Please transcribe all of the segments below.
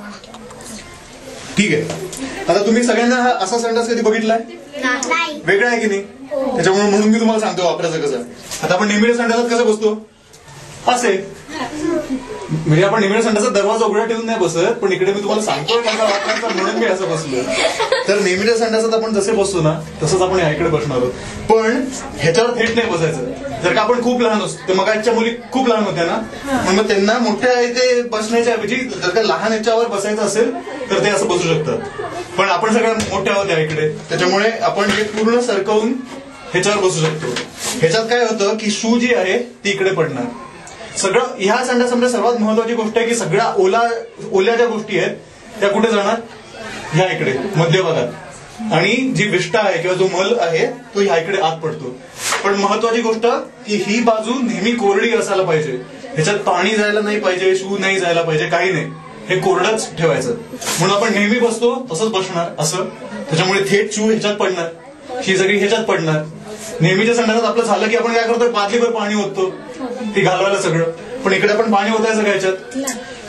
ठीक आहे. आता तुम्ही सगळ्यांना असा संडास कधी बघितलाय? वेगळा आहे की नाही? त्याच्यामुळे म्हणून मी तुम्हाला सांगतो वापरायचं कसं. आता आपण नेहमी संडासात कसं बसतो? असे म्हणजे आपण नेहमी संडासात दरवाजा उघडा ठेवून नाही बसत, पण इकडे मी तुम्हाला सांगतोय कसा वापरायचा म्हणून मी असं बसलो. तर नेहमीच्या संडासात आपण जसे बसतो ना तसंच आपण ह्याकडे बसणार आहोत, पण ह्याच्यावर थेट नाही बसायचं. जर का आपण खूप लहान असतो, तर मगाच्या मुली खूप लहान होत्या ना, मग त्यांना मोठ्या इथे बसण्याच्या ऐवजी जर का लहान ह्याच्यावर बसायचं असेल तर ते असं बसू शकतात. पण आपण सगळ्या मोठ्या होत्या इकडे, त्याच्यामुळे आपण हे पूर्ण सरकवून ह्याच्यावर बसू शकतो. ह्याच्यात काय होतं की शू जी आहे ती इकडे पडणार. सगळं ह्या संडासामध्ये सर्वात महत्वाची गोष्ट आहे की सगळ्या ओल्या ज्या गोष्टी आहेत त्या कुठे जाणार? ह्या इकडे मध्य भागात. आणि जी विष्ठा आहे किंवा जो मल आहे तो ह्या इकडे आत पडतो. पण महत्वाची गोष्ट की ही बाजू नेहमी कोरडी असायला पाहिजे. ह्याच्यात पाणी जायला नाही पाहिजे, शू नाही जायला पाहिजे, काही नाही. हे कोरडच ठेवायचं. म्हणून आपण नेहमी बसतो तसंच बसणार असं. त्याच्यामुळे थेट शू ह्याच्यात पडणार, ही सगळी ह्याच्यात पडणार. नेहमीच्या संडासात आपलं झालं की आपण काय करतो, बादलीभर पाणी ओततो ती घालवायला सगळं. पण इकडे आपण पाणी ओतायचं का ह्याच्यात?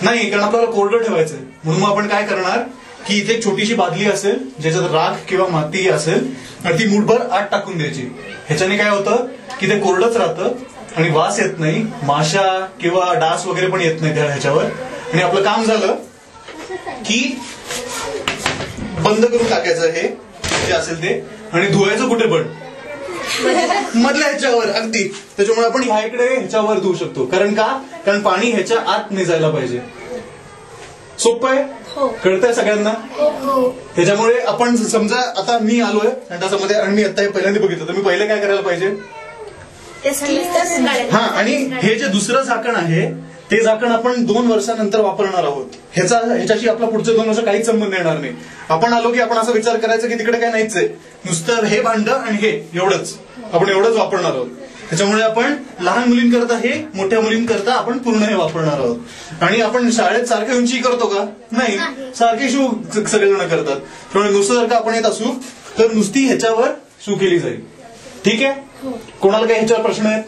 नाही, कारण आपल्याला कोरडं ठेवायचंय. म्हणून मग आपण काय करणार की इथे एक छोटीशी बादली असेल ज्याच्यात राख किंवा माती असेल आणि ती मुठभर आत टाकून द्यायची. ह्याच्याने काय होतं की ते कोरडंच राहतं आणि वास येत नाही, माशा किंवा डास वगैरे पण येत नाही ह्याच्यावर. आणि आपलं काम झालं की बंद करून टाकायचं हे जे असेल ते, आणि धुवायचं कुठे पण मधल्या ह्याच्यावर अगदी. त्याच्यामुळे आपण ह्या इकडे ह्याच्यावर धुवू शकतो. कारण का? कारण पाणी ह्याच्या आत नाही जायला पाहिजे. सोपं आहे? कळतंय सगळ्यांना? त्याच्यामुळे आपण समजा आता मी आलोय संडासामध्ये आणि मी आता हे पहिल्यांदा बघितलं, तर मी पहिले काय करायला पाहिजे? हा, आणि हे जे दुसरं झाकण आहे ते झाकण आपण 2 वर्षानंतर वापरणार आहोत. ह्याच्याशी आपला पुढचे 2 वर्ष काहीच संबंध येणार नाही. आपण आलो की आपण असा विचार करायचा की तिकडे काय नाहीच आहे, नुसतं हे भांड आणि हे एवढंच, आपण एवढंच वापरणार आहोत. त्याच्यामुळे आपण लहान मुलींकरता हे, मोठ्या मुलींकरता आपण पूर्ण हे वापरणार आहोत. आणि आपण शाळेत सारखी उंची करतो का? नाही, सारखे शू सगळेजण करतात. त्यामुळे नुसतं जर का आपण येत असू तर नुसती ह्याच्यावर शू केली जाईल. ठीक आहे? कोणाला काही ह्याच्यावर प्रश्न आहेत?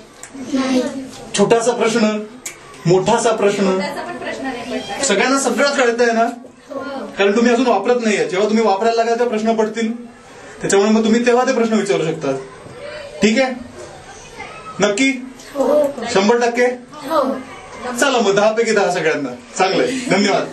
छोटासा प्रश्न, मोठासा प्रश्न? सगळ्यांना सगळंच कळतंय ना? कारण तुम्ही अजून वापरत नाहीये. जेव्हा तुम्ही वापरायला लागाल तेव्हा प्रश्न पडतील. त्याच्यामुळे मग तुम्ही तेव्हा ते प्रश्न विचारू शकता. ठीक आहे? नक्की? 100%? चला मग 10 पैकी 10 सगळ्यांना. चांगलंय, धन्यवाद.